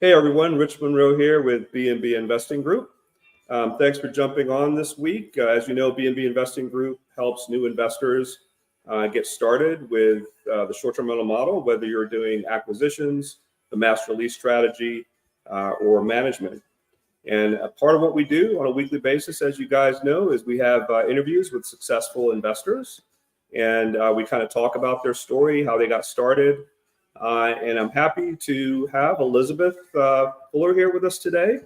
Hey everyone, Rich Munroe here with B&B Investing Group. Thanks for jumping on this week. As you know, B&B Investing Group helps new investors get started with the short-term rental model, whether you're doing acquisitions, the master lease strategy, or management. And a part of what we do on a weekly basis, as you guys know, is we have interviews with successful investors, and we kind of talk about their story, how they got started. And I'm happy to have Elizabeth Fuller here with us today.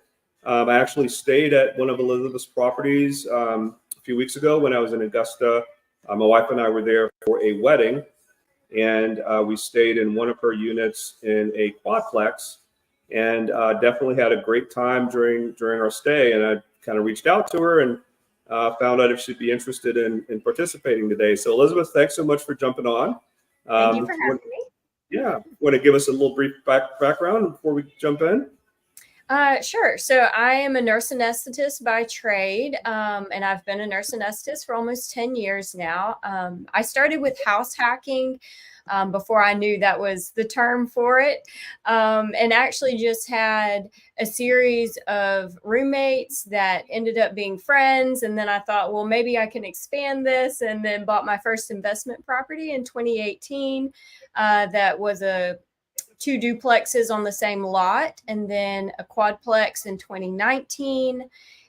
I actually stayed at one of Elizabeth's properties a few weeks ago when I was in Augusta. My wife and I were there for a wedding, and we stayed in one of her units in a quadplex, and definitely had a great time during our stay. And I kind of reached out to her and found out if she'd be interested in participating today. So Elizabeth, thanks so much for jumping on. Thank you for having me. Yeah, want to give us a little brief background before we jump in? Sure. So I am a nurse anesthetist by trade, and I've been a nurse anesthetist for almost 10 years now. I started with house hacking before I knew that was the term for it, and actually just had a series of roommates that ended up being friends. And then I thought, well, maybe I can expand this, and then bought my first investment property in 2018. That was two duplexes on the same lot, and then a quadplex in 2019,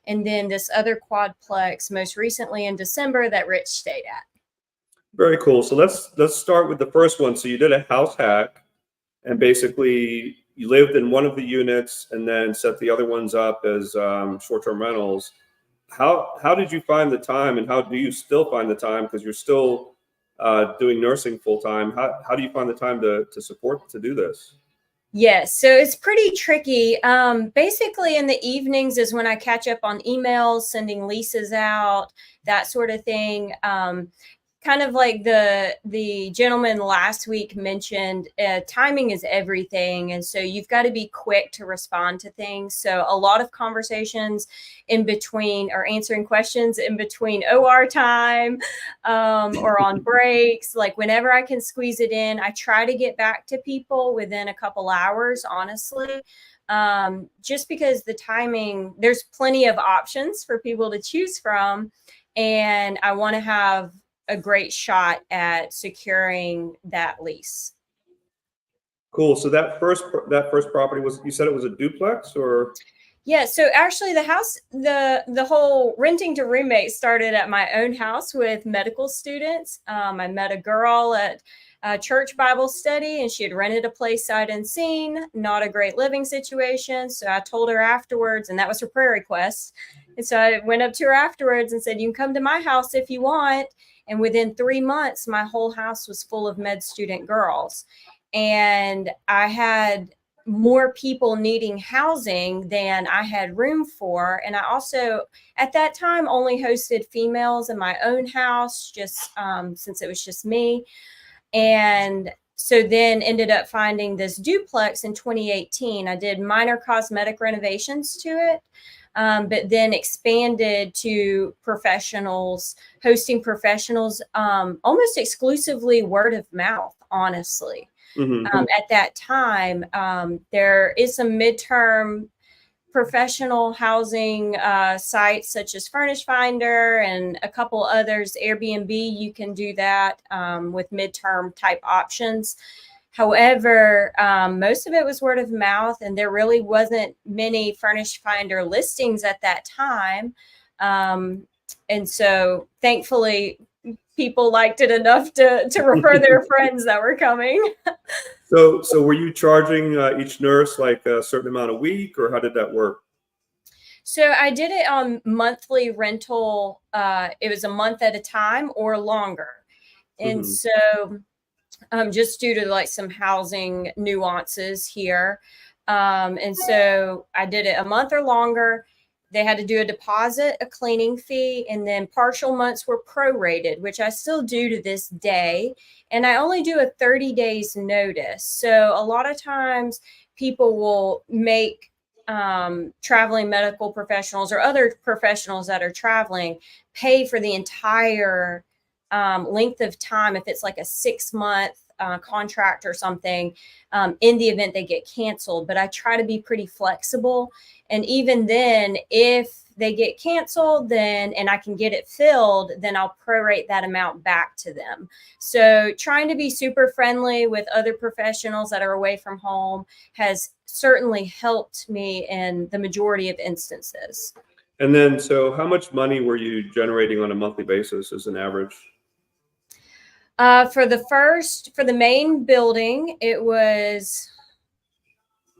and then this other quadplex most recently in December that Rich stayed at. Very cool. So let's start with the first one. So you did a house hack, and basically you lived in one of the units and then set the other ones up as short-term rentals. How did you find the time, and how do you still find the time, because you're still doing nursing full time? How do you find the time to do this? Yes, so it's pretty tricky. Basically in the evenings is when I catch up on emails, sending leases out, that sort of thing. Kind of like the gentleman last week mentioned, timing is everything. And so you've got to be quick to respond to things. So a lot of conversations in between, or answering questions in between OR time, or on breaks. Like whenever I can squeeze it in, I try to get back to people within a couple hours, honestly. Just because the timing, there's plenty of options for people to choose from. And I want to have a great shot at securing that lease. Cool. So that first property was, you said it was a duplex, or? Yeah. So actually the house, the whole renting to roommate started at my own house with medical students. I met a girl at a church Bible study, and she had rented a place sight unseen, not a great living situation. So I told her afterwards, and that was her prayer request. And so I went up to her afterwards and said, you can come to my house if you want. And within 3 months, my whole house was full of med student girls. And I had more people needing housing than I had room for. And I also, at that time, only hosted females in my own house, just since it was just me. And so then ended up finding this duplex in 2018. I did minor cosmetic renovations to it. But then expanded to professionals, hosting professionals, almost exclusively word of mouth, honestly. Mm-hmm. At that time, there is some midterm professional housing sites such as Furnish Finder and a couple others. Airbnb, you can do that with midterm type options. However, most of it was word of mouth, and there really wasn't many Furnish Finder listings at that time. And so thankfully, people liked it enough to refer their friends that were coming. So were you charging each nurse like a certain amount a week, or how did that work? So I did it on monthly rental. It was a month at a time or longer. And so just due to like some housing nuances here. And so I did it a month or longer. They had to do a deposit, a cleaning fee, and then partial months were prorated, which I still do to this day. And I only do a 30 days notice. So a lot of times people will make traveling medical professionals or other professionals that are traveling pay for the entire length of time. If it's like a 6-month contract or something in the event they get canceled. But I try to be pretty flexible. And even then, if they get canceled, then and I can get it filled, then I'll prorate that amount back to them. So trying to be super friendly with other professionals that are away from home has certainly helped me in the majority of instances. And then, so how much money were you generating on a monthly basis as an average? For the main building, it was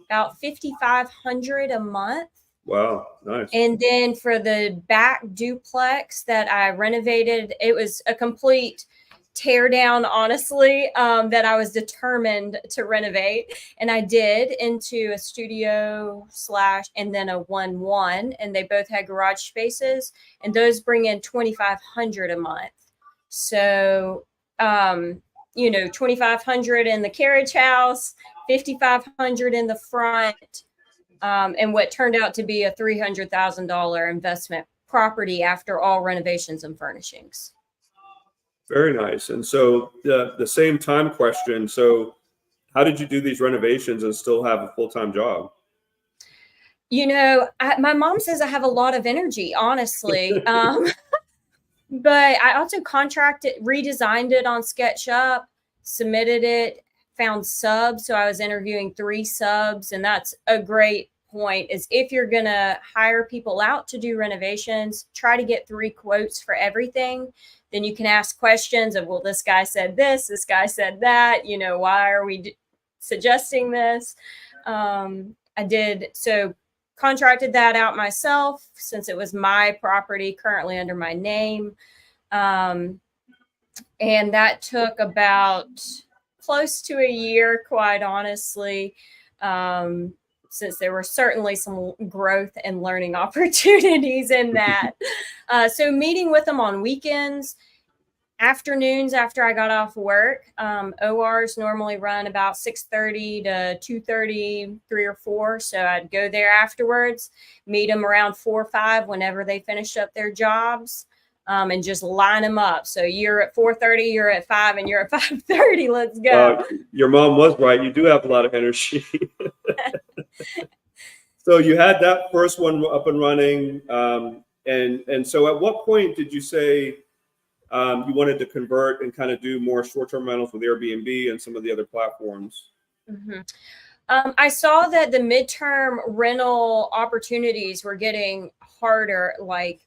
about $5,500 a month. Wow, nice. And then for the back duplex that I renovated, it was a complete tear down, honestly, that I was determined to renovate. And I did, into a studio / and then a 1-1. And they both had garage spaces. And those bring in $2,500 a month. So, $2,500 in the carriage house, $5,500 in the front. And what turned out to be a $300,000 investment property after all renovations and furnishings. Very nice. And so the same time question. So how did you do these renovations and still have a full-time job? My mom says I have a lot of energy, honestly. But I also redesigned it on SketchUp, submitted it, found subs. So I was interviewing 3 subs. And that's a great point, is if you're going to hire people out to do renovations, try to get 3 quotes for everything. Then you can ask questions of, well, this guy said this guy said that, why are we suggesting this? I did. So contracted that out myself since it was my property currently under my name. And that took about close to a year, quite honestly, since there were certainly some growth and learning opportunities in that. So meeting with them on weekends, afternoons after I got off work. ORs normally run about 6:30 to 2:30, 3 or 4. So I'd go there afterwards, meet them around 4 or 5 whenever they finished up their jobs, and just line them up. So you're at 4:30, you're at 5, and you're at 5:30. Let's go. Your mom was right. You do have a lot of energy. So you had that first one up and running. And so at what point did you say you wanted to convert and kind of do more short-term rentals with Airbnb and some of the other platforms? Mm-hmm. I saw that the midterm rental opportunities were getting harder. Like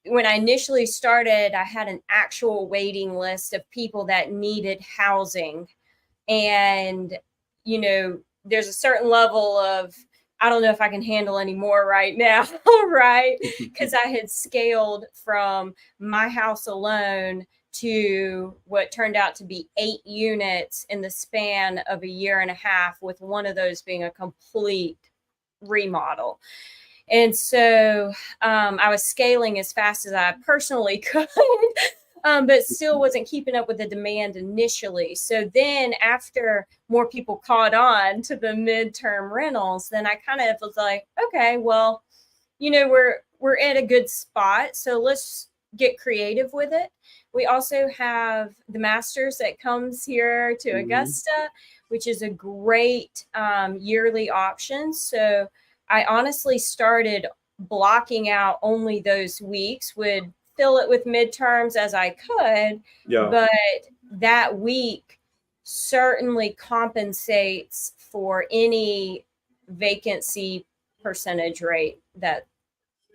when I initially started, I had an actual waiting list of people that needed housing. And, there's a certain level of, I don't know if I can handle any more right now, right? Because I had scaled from my house alone to what turned out to be 8 units in the span of a year and a half, with one of those being a complete remodel. And so I was scaling as fast as I personally could, but still wasn't keeping up with the demand initially. So then after more people caught on to the midterm rentals, then I kind of was like, okay, well, we're at a good spot. So let's get creative with it. We also have the Masters that comes here to Augusta, which is a great yearly option. So I honestly started blocking out only those weeks, would fill it with midterms as I could, but that week certainly compensates for any vacancy percentage rate that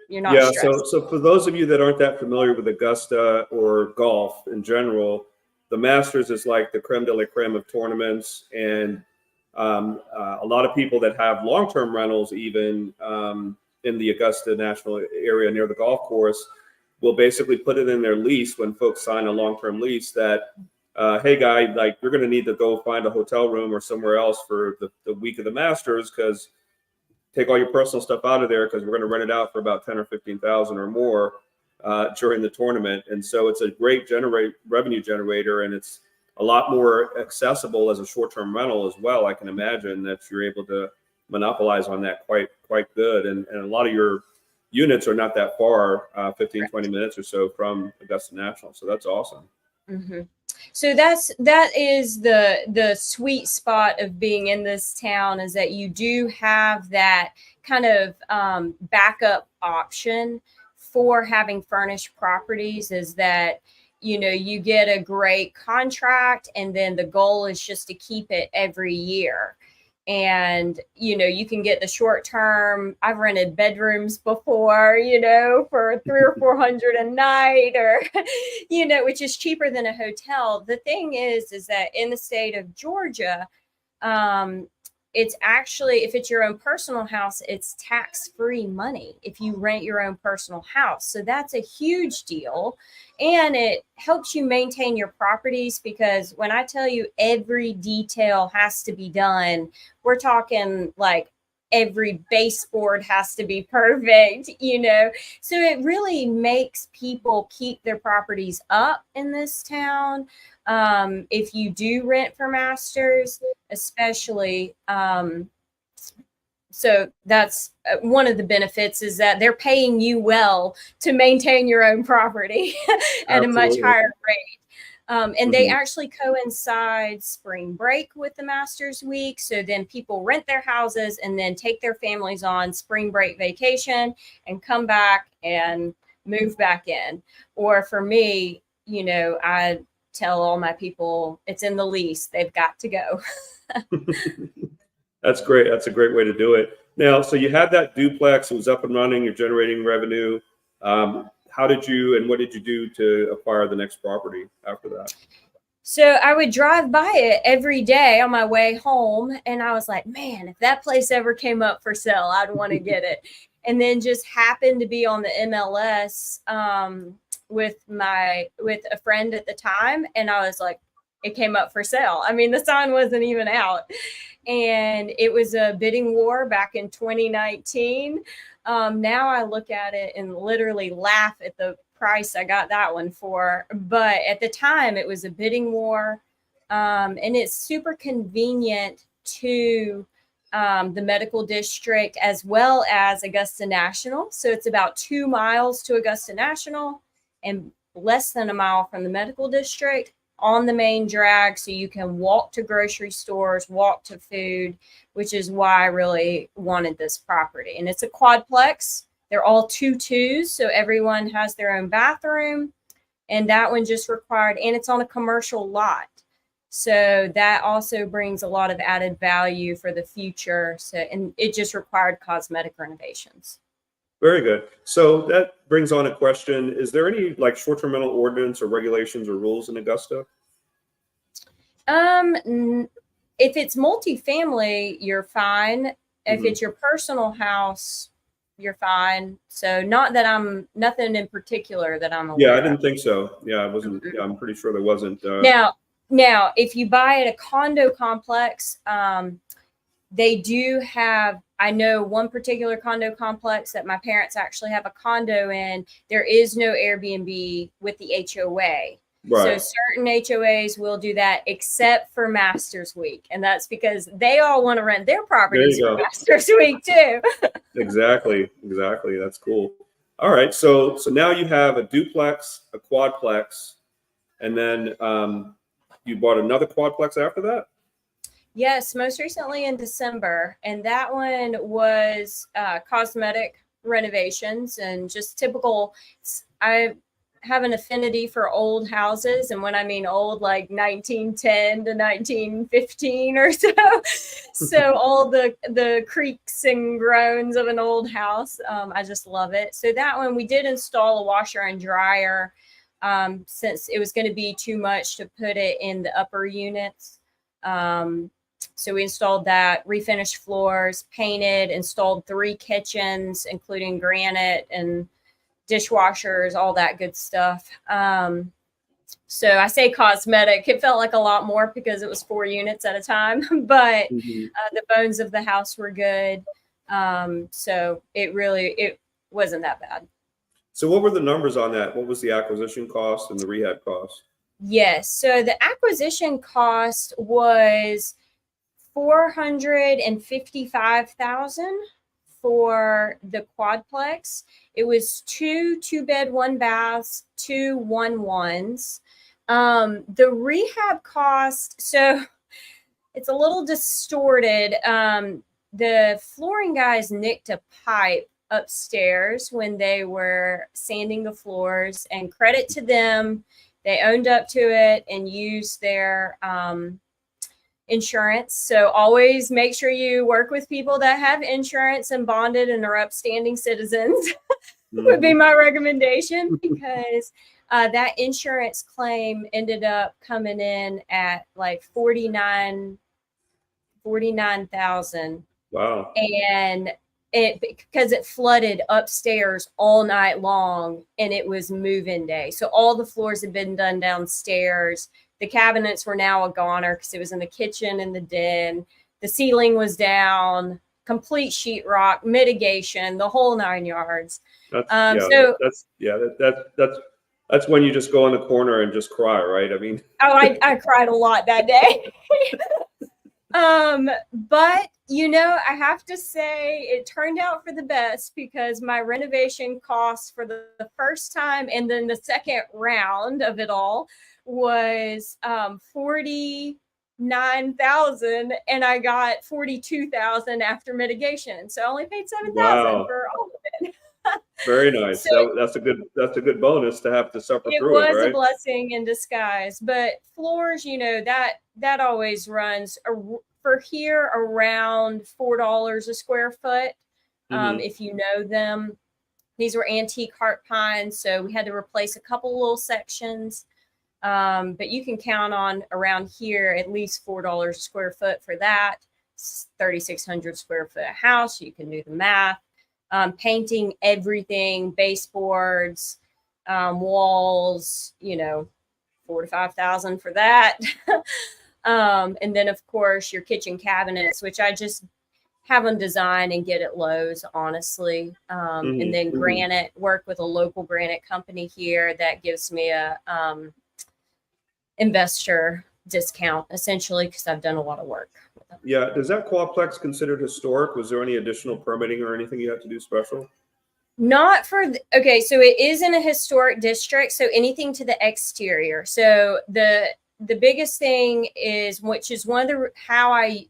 you're not stressed. So for those of you that aren't that familiar with Augusta or golf in general, the Masters is like the creme de la creme of tournaments. And a lot of people that have long-term rentals, even in the Augusta National area near the golf course, will basically put it in their lease when folks sign a long-term lease that, hey, guy, like you're going to need to go find a hotel room or somewhere else for the week of the Masters, because take all your personal stuff out of there, because we're going to rent it out for about 10 or 15,000 or more during the tournament. And so it's a great revenue generator, and it's a lot more accessible as a short-term rental as well. I can imagine that you're able to monopolize on that quite good. And a lot of your units are not that far, 15, 20 minutes or so from Augusta National. So that's awesome. Mm-hmm. So that is the sweet spot of being in this town, is that you do have that kind of backup option for having furnished properties, is that you get a great contract, and then the goal is just to keep it every year. And you can get the short term. I've rented bedrooms before, for 300 or 400 a night, or which is cheaper than a hotel. The thing is that in the state of Georgia, it's actually, if it's your own personal house, it's tax-free money if you rent your own personal house. So that's a huge deal. And it helps you maintain your properties, because when I tell you every detail has to be done, we're talking like every baseboard has to be perfect, So it really makes people keep their properties up in this town. If you do rent for masters, especially. So that's one of the benefits, is that they're paying you well to maintain your own property at a much higher rate. And they actually coincide spring break with the Masters Week. So then people rent their houses and then take their families on spring break vacation and come back and move back in. Or for me, I tell all my people it's in the lease, they've got to go. That's great. That's a great way to do it. Now, so you had that duplex, it was up and running, you're generating revenue. How did you, and what did you do to acquire the next property after that? So I would drive by it every day on my way home, and I was like, man, if that place ever came up for sale, I'd want to get it. And then just happened to be on the MLS with a friend at the time, and I was like, it came up for sale. I mean, the sign wasn't even out. And it was a bidding war back in 2019. Now I look at it and literally laugh at the price I got that one for. But at the time, it was a bidding war. And it's super convenient to the medical district as well as Augusta National. So it's about 2 miles to Augusta National and less than a mile from the medical district on the main drag. So you can walk to grocery stores, walk to food, which is why I really wanted this property. And it's a quadplex. They're all 2-2s. So everyone has their own bathroom. And that one just required, and it's on a commercial lot. So that also brings a lot of added value for the future. So, and it just required cosmetic renovations. Very good. So that brings on a question. Is there any like short-term rental ordinance or regulations or rules in Augusta? If it's multifamily, you're fine. If it's your personal house, you're fine. So nothing in particular that I'm aware Yeah, I of. didn't think so. Yeah, it wasn't. Yeah, I'm pretty sure there wasn't. Now, if you buy at a condo complex, they do have, I know one particular condo complex that my parents actually have a condo in. There is no Airbnb with the HOA. Right. So certain HOAs will do that, except for Masters Week. And that's because they all want to rent their properties for Masters Week too. Exactly. That's cool. All right. So now you have a duplex, a quadplex, and then you bought another quadplex after that? Yes, most recently in December. And that one was cosmetic renovations and just typical. I have an affinity for old houses. And when I mean old, like 1910 to 1915 or so. So all the creaks and groans of an old house. I just love it. So that one, we did install a washer and dryer since it was going to be too much to put it in the upper units. So we installed that, refinished floors, painted, installed 3 kitchens, including granite and dishwashers, all that good stuff. So I say cosmetic. It felt like a lot more because it was 4 units at a time, but the bones of the house were good. So it wasn't that bad. So what were the numbers on that? What was the acquisition cost and the rehab cost? Yes. So the acquisition cost was $455,000 for the quadplex. It was 2 2-bed, 1 baths, 2 1-1s. The rehab cost, so it's a little distorted. The flooring guys nicked a pipe upstairs when they were sanding the floors, and credit to them, they owned up to it and used their insurance. So always make sure you work with people that have insurance and bonded and are upstanding citizens. Would be my recommendation, because that insurance claim ended up coming in at like 49,000. Wow. And because it flooded upstairs all night long, and it was move-in day. So all the floors had been done downstairs. The cabinets were now a goner because it was in the kitchen and the den. The ceiling was down, complete sheetrock, mitigation, the whole 9 yards. That's when you just go in the corner and just cry, right? I mean, I cried a lot that day. But I have to say it turned out for the best, because my renovation cost for the first time and then the second round of it all was 49,000, and I got 42,000 after mitigation. So I only paid 7,000 for all of it. Very nice. So that's a good bonus to have to suffer through it. It was right? a blessing in disguise. But floors, that always runs for here around $4 a square foot. If you know them. These were antique heart pines, so we had to replace a couple little sections. But you can count on around here at least $4 a square foot for that. It's 3,600 square foot house. You can do the math. Painting everything, baseboards, walls, 4,000 to 5,000 for that. And then of course your kitchen cabinets, which I just have them design and get at Lowe's, honestly. And then granite, work with a local granite company here that gives me a investor discount, essentially, because I've done a lot of work with them. Yeah. Does that quadplex considered historic? Was there any additional permitting or anything you had to do special? Not for, okay, so it is in a historic district, so anything to the exterior. So the biggest thing is, which is one of the, how I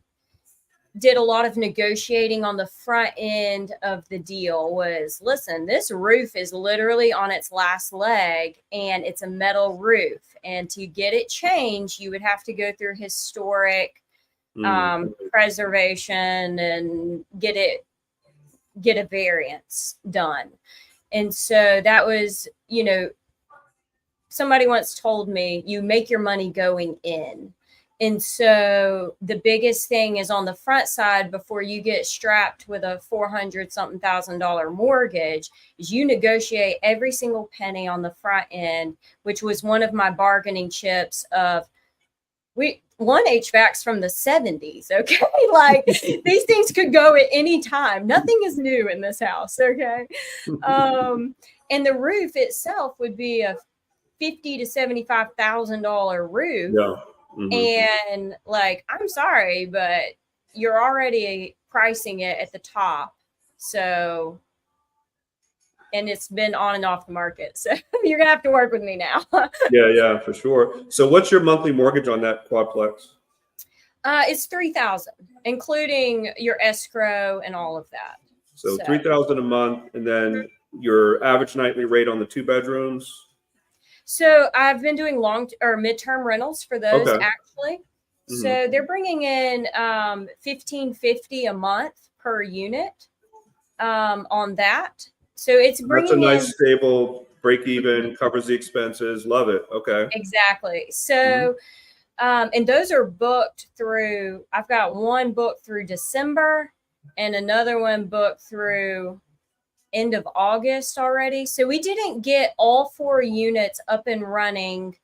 did a lot of negotiating on the front end of the deal, was, listen, this roof is literally on its last leg and it's a metal roof. And to get it changed, you would have to go through historic preservation and get a variance done. And so that was, somebody once told me, you make your money going in. And so the biggest thing is on the front side, before you get strapped with a $400-something thousand mortgage, is you negotiate every single penny on the front end, which was one of my bargaining chips of, one HVAC's from the 70s. Okay. Like these things could go at any time. Nothing is new in this house. Okay. And the roof itself would be a $50,000 to $75,000 roof. Yeah. And like, I'm sorry, but you're already pricing it at the top. So, and it's been on and off the market. So you're gonna have to work with me now. Yeah, for sure. So what's your monthly mortgage on that quadplex? It's $3,000, including your escrow and all of that. So $3,000 a month, and then your average nightly rate on the 2 bedrooms. So I've been doing midterm rentals for those, actually. So they're bringing in $1,550 a month per unit on that. So it's bringing that's a nice stable break even, covers the expenses. Love it. Okay. Exactly. So and those are booked through, I've got one booked through December and another one booked through end of August already. So we didn't get all 4 units up and running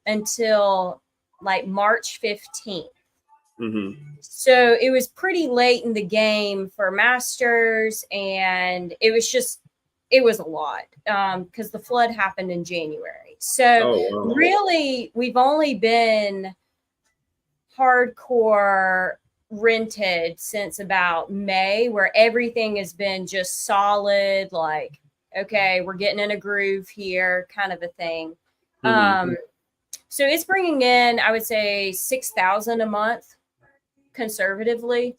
until like March 15th. So it was pretty late in the game for masters, and it was a lot because the flood happened in January. So really we've only been hardcore rented since about May, where everything has been just solid, like, okay, we're getting in a groove here kind of a thing. So it's bringing in, I would say, 6,000 a month conservatively,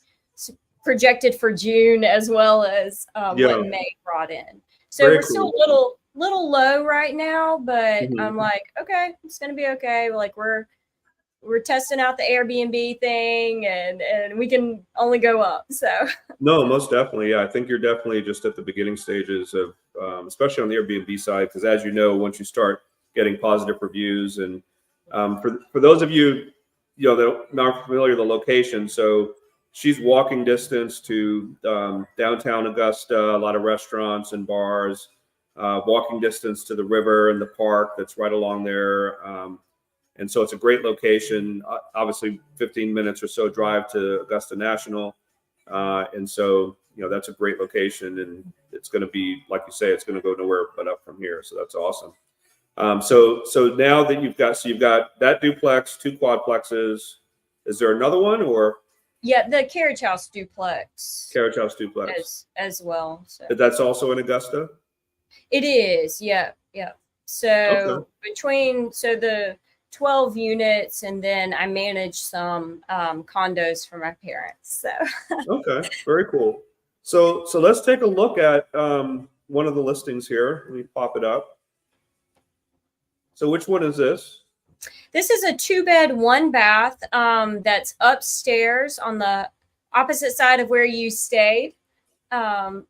projected for June, as well as what May brought in. So Very we're still cool. a little low right now, but Mhm. I'm like, okay, it's gonna be okay. Like we're testing out the Airbnb thing, and we can only go up. So No, most definitely. Yeah, I think you're definitely just at the beginning stages of, especially on the Airbnb side, because as you know, once you start getting positive reviews, and for those of you, that aren't familiar with the location, so she's walking distance to downtown Augusta, a lot of restaurants and bars, walking distance to the river and the park that's right along there. And so it's a great location. Obviously, 15 minutes or so drive to Augusta National. And so, that's a great location, and it's going to be, like you say, it's going to go nowhere but up from here. So that's awesome. So now that you've got that duplex, 2 quadplexes. Is there another one, or yeah, the carriage house duplex carriage house duplex? as well. So That's also in Augusta. it is, yeah, yeah. So Okay. the 12 units, and then I manage some condos for my parents. So Okay. Very cool. So let's take a look at one of the listings here. Let me pop it up. So which one is this? this is a 2-bed, 1-bath that's upstairs on the opposite side of where you stayed,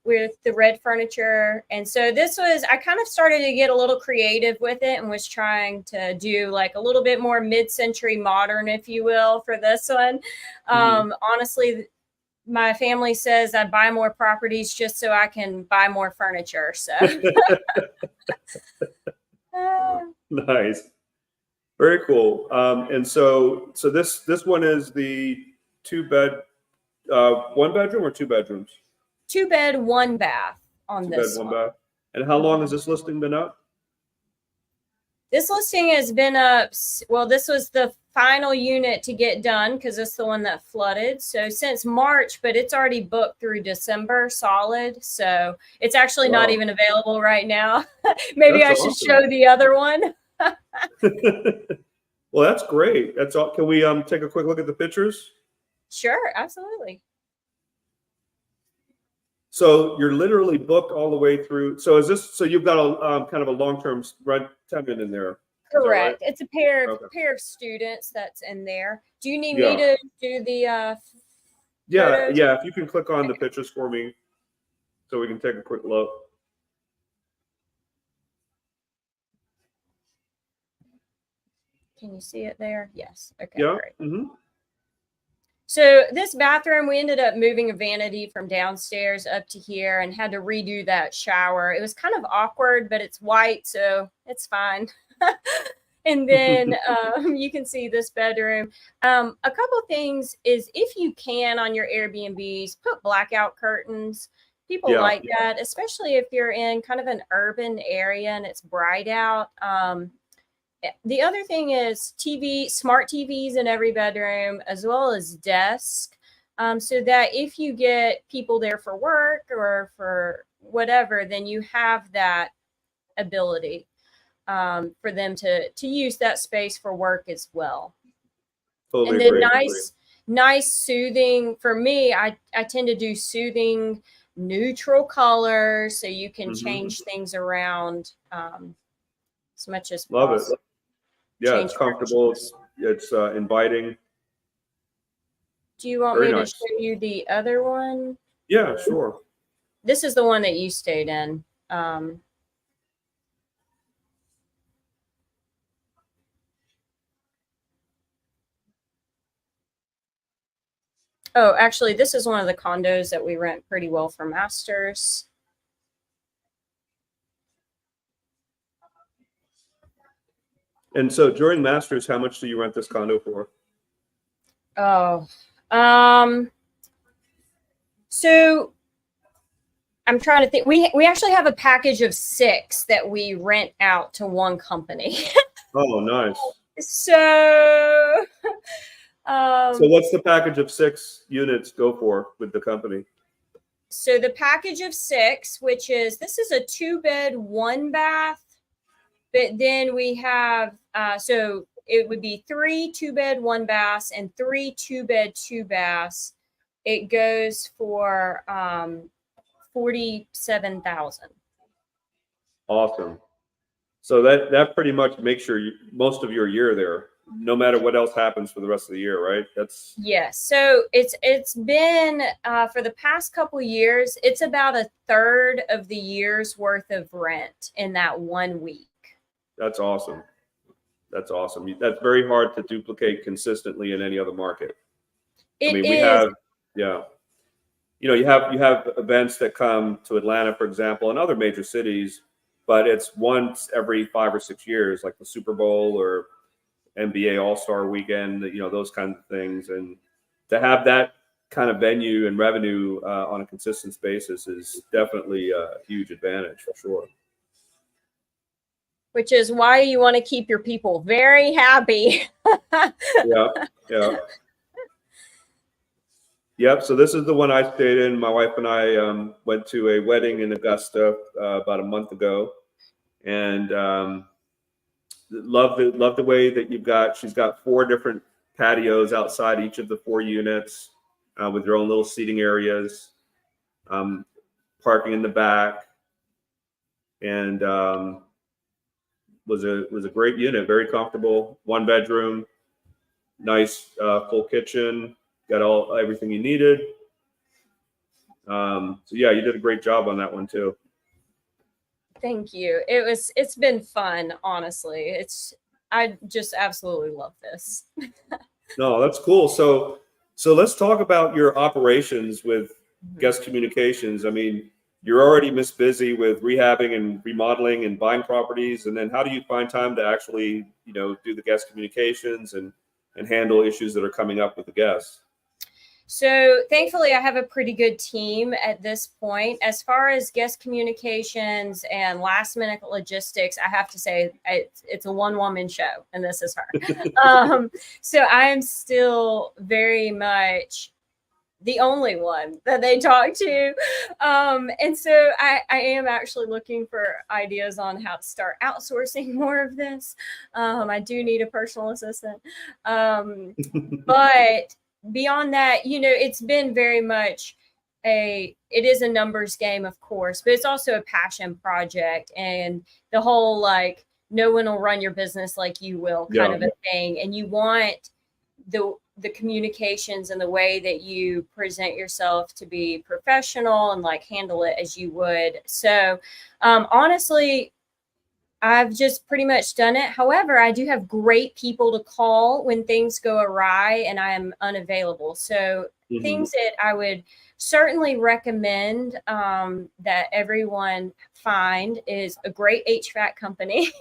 with the red furniture. And so I kind of started to get a little creative with it, and was trying to do like a little bit more mid-century modern, if you will, for this one. Honestly, my family says I buy more properties just so I can buy more furniture. So Nice. Very cool. And so this one is the 2-bed, 1 bedroom or 2 bedrooms? 2-bed, 1-bath on 2 bed, this 1 one. bath. And how long has this listing been up? This listing has been up. Well, this was the final unit to get done because it's the one that flooded. So since March, but it's already booked through December solid. So it's actually not even available right now. Maybe That's I should awesome. show the other one. Well, that's great. That's all. Can we take a quick look at the pictures? Sure, absolutely. So you're literally booked all the way through. So you've got a kind of a long-term rent tenant in there. Is that right? Correct. It's a pair Okay. of students that's in there. Do you need me Yeah. to do the Yeah. photos? Yeah. If you can click on the pictures for me so we can take a quick look. Can you see it there? Yes. Okay, Yeah. great. Mm-hmm. So this bathroom, we ended up moving a vanity from downstairs up to here and had to redo that shower. It was kind of awkward, but it's white, so it's fine. And then you can see this bedroom. A couple things is, if you can on your Airbnbs, put blackout curtains. People like that, especially if you're in kind of an urban area and it's bright out. The other thing is smart TVs in every bedroom, as well as desk, so that if you get people there for work or for whatever, then you have that ability for them to use that space for work as well. Totally And then agree. nice soothing. For me, I tend to do soothing neutral colors, so you can change things around as much as Love it. possible. Yeah, it's comfortable. It's inviting. Do you want Very me to nice. show you the other one? Yeah, sure. This is the one that you stayed in. Oh, actually, this is one of the condos that we rent pretty well for masters. And so during masters, how much do you rent this condo for? Oh, so I'm trying to think. We actually have a package of 6 that we rent out to one company. Oh, nice. So, So what's the package of 6 units go for with the company? so the package of 6, this is a 2-bed, 1-bath, but then we have, so it would be 3 2-bed, 1 bath, and 3 2-bed, 2 baths. It goes for $47,000. Awesome. So that pretty much makes most of your year there, no matter what else happens for the rest of the year, right? That's Yes. So it's been for the past couple years, it's about a third of the year's worth of rent in that 1 week. That's awesome. That's awesome. That's very hard to duplicate consistently in any other market. It we is. have, yeah. You have events that come to Atlanta, for example, and other major cities, but it's once every 5 or 6 years, like the Super Bowl or NBA All-Star Weekend, those kinds of things. And to have that kind of venue and revenue on a consistent basis is definitely a huge advantage for sure. Which is why you want to keep your people very happy. Yeah. Yep. So this is the one I stayed in. My wife and I went to a wedding in Augusta about a month ago, and love the way that she's got 4 different patios outside each of the 4 units with their own little seating areas, parking in the back, and was a great unit, very comfortable, 1 bedroom, nice full kitchen, got everything you needed. So yeah, you did a great job on that one too. Thank you. It's been fun, honestly. I just absolutely love this. No, that's cool. So let's talk about your operations with guest communications. I mean, you're already busy with rehabbing and remodeling and buying properties, and then how do you find time to actually, do the guest communications and handle issues that are coming up with the guests? So thankfully, I have a pretty good team at this point. As far as guest communications and last minute logistics, I have to say it's a one-woman show, and this is her. So I am still very much the only one that they talk to. And so I am actually looking for ideas on how to start outsourcing more of this. I do need a personal assistant. But beyond that, it's been very much it is a numbers game, of course, but it's also a passion project, and the whole, like, no one will run your business like you will kind of a thing. And you want the communications and the way that you present yourself to be professional and like handle it as you would. So honestly, I've just pretty much done it. However, I do have great people to call when things go awry and I am unavailable. So things that I would certainly recommend that everyone find is a great HVAC company.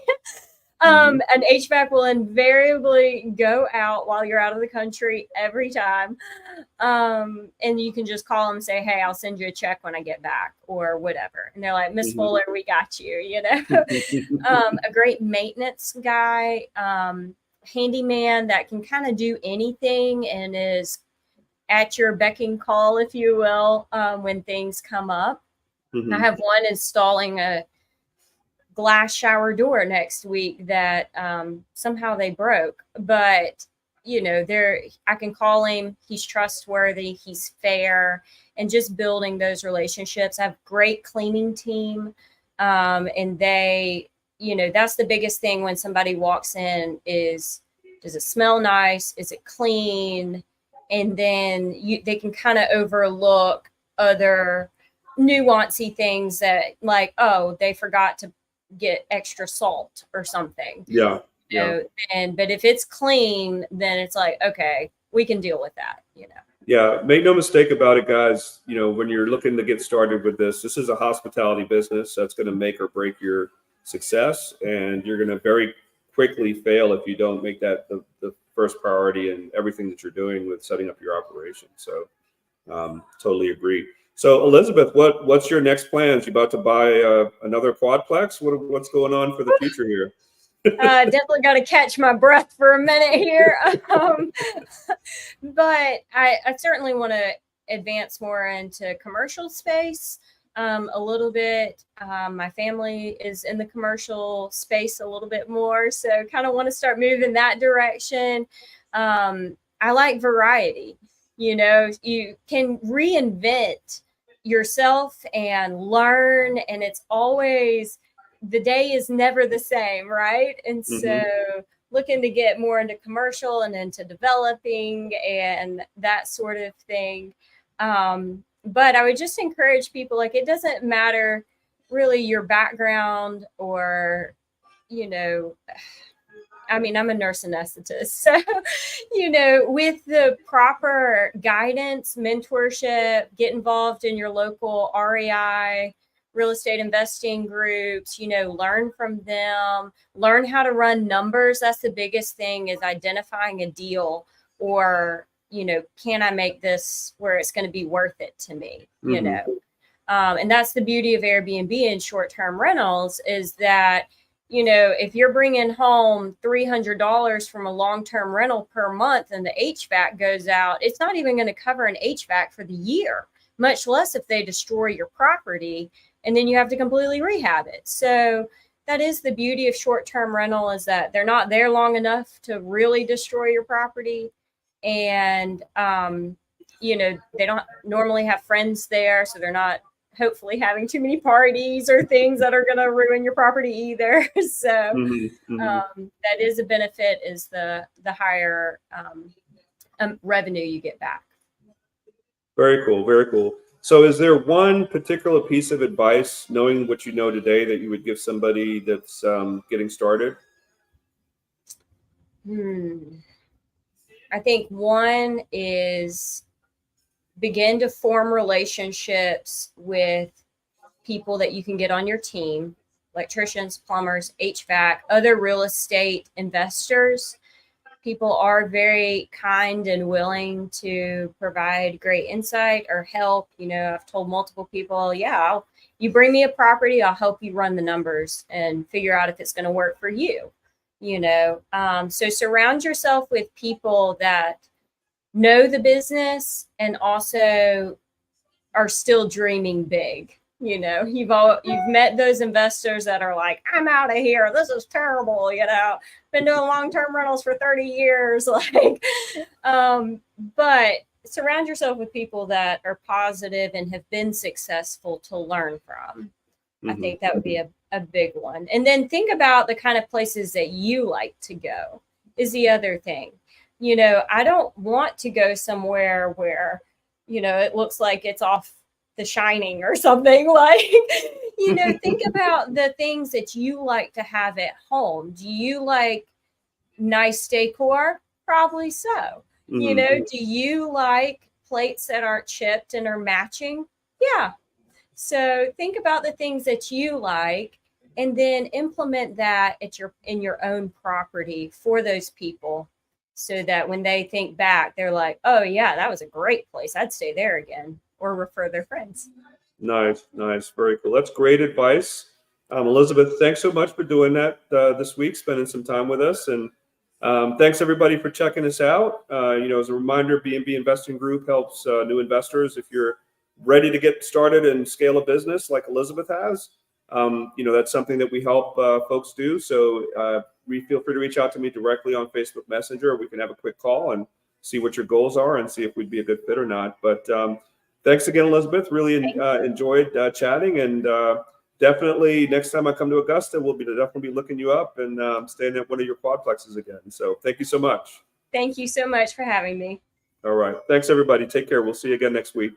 An HVAC will invariably go out while you're out of the country every time. And you can just call them and say, hey, I'll send you a check when I get back or whatever. And they're like, Miss Fuller, we got you, a great maintenance guy, handyman that can kind of do anything and is at your beck and call, if you will, when things come up. I have one installing a glass shower door next week that somehow they broke, but I can call him. He's trustworthy, he's fair, and just building those relationships. I have a great cleaning team, and they, that's the biggest thing when somebody walks in is, does it smell nice? Is it clean? And then they can kind of overlook other nuancy things that, like, oh, they forgot to get extra salt or something. But if it's clean, then it's like, okay, we can deal with that. Yeah, make no mistake about it, guys. When you're looking to get started with this is a hospitality business that's going to make or break your success, and you're going to very quickly fail if you don't make that the first priority in everything that you're doing with setting up your operation. So totally agree. So Elizabeth, what's your next plans? You about to buy another quadplex? What's going on for the future here? Definitely got to catch my breath for a minute here. But I certainly want to advance more into commercial space. a little bit. My family is in the commercial space a little bit more, so kind of want to start moving that direction. I like variety. You know, you can reinvent yourself and learn, and it's always, the day is never the same, right? And so looking to get more into commercial and into developing and that sort of thing. But I would just encourage people, like, it doesn't matter really your background or, you know, I mean, I'm a nurse anesthetist. So, you know, with the proper guidance, mentorship, get involved in your local REI, real estate investing groups, you know, learn from them, learn how to run numbers. That's the biggest thing, is identifying a deal, or, you know, can I make this where it's going to be worth it to me, you know? And that's the beauty of Airbnb and short-term rentals, is that, you know, if you're bringing home $300 from a long-term rental per month and the HVAC goes out, it's not even going to cover an HVAC for the year, much less if they destroy your property and then you have to completely rehab it. So that is the beauty of short-term rental, is that they're not there long enough to really destroy your property. And, you know, they don't normally have friends there, so they're not hopefully having too many parties or things that are going to ruin your property either. So that is a benefit, is the higher revenue you get back. Very cool. Very cool. So is there one particular piece of advice, knowing what you know today, that you would give somebody that's getting started? I think one is begin to form relationships with people that you can get on your team, electricians, plumbers, HVAC, other real estate investors. People are very kind and willing to provide great insight or help. You know, I've told multiple people, yeah, you bring me a property, I'll help you run the numbers and figure out if it's going to work for you. You know, so surround yourself with people that know the business and also are still dreaming big. You know, you've met those investors that are like, I'm out of here, this is terrible, you know, been doing long-term rentals for 30 years, like, but surround yourself with people that are positive and have been successful to learn from. I think that would be a big one. And then think about the kind of places that you like to go, is the other thing. You know, I don't want to go somewhere where, you know, it looks like it's off The Shining or something. Like, you know, think about the things that you like to have at home. Do you like nice decor? Probably so. You know, do you like plates that aren't chipped and are matching? Yeah. So think about the things that you like, and then implement that in your own property for those people, so that when they think back, they're like, oh yeah, that was a great place, I'd stay there again, or refer their friends. Nice. Very cool. That's great advice. Elizabeth, thanks so much for doing that this week, spending some time with us. And thanks everybody for checking us out. You know, as a reminder, B&B Investing Group helps new investors. If you're ready to get started and scale a business like Elizabeth has, you know, that's something that we help folks do. So feel free to reach out to me directly on Facebook Messenger. We can have a quick call and see what your goals are and see if we'd be a good fit or not. But thanks again, Elizabeth. Really enjoyed chatting, and definitely next time I come to Augusta, we'll definitely be looking you up and staying at one of your quadplexes again. So thank you so much. Thank you so much for having me. All right. Thanks, everybody. Take care. We'll see you again next week.